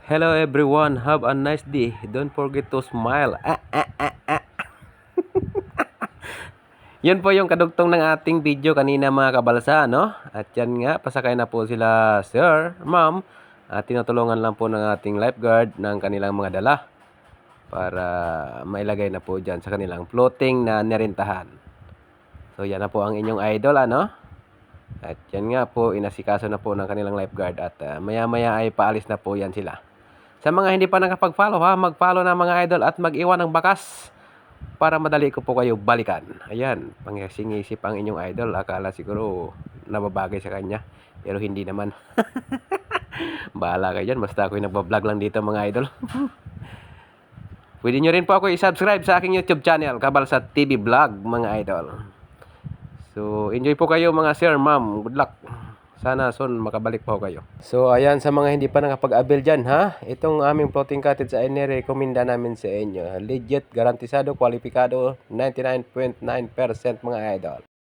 Hello everyone, have a nice day. Don't forget to smile. Yun po yung kadugtong ng ating video kanina mga kabalsa, no? At yan nga, pasakay na po sila sir, ma'am. At tinutulungan lang po ng ating lifeguard ng kanilang mga dala para mailagay na po dyan sa kanilang floating na nirentahan. So yan na po ang inyong idol, ano? At yan nga po, inasikaso na po ng kanilang lifeguard at maya-maya ay paalis na po yan sila. Sa mga hindi pa nakapag-follow ha, mag-follow na mga idol at mag-iwan ng bakas para madali ko po kayo balikan. Ayan, pangising-isip ang inyong idol. Akala siguro nababagay sa kanya, pero hindi naman. Bahala kayo dyan, basta ako yung nagbablog lang dito mga idol. Pwede nyo rin po ako i-subscribe sa aking YouTube channel, Kabalsat TV Vlog mga idol. So, enjoy po kayo mga sir, ma'am. Good luck. Sana soon makabalik po kayo. So, ayan sa mga hindi pa nakapag-avail dyan, ha? Itong aming floating cottage ay nirekomenda namin sa inyo. Legit, garantisado, kwalipikado, 99.9% mga idol.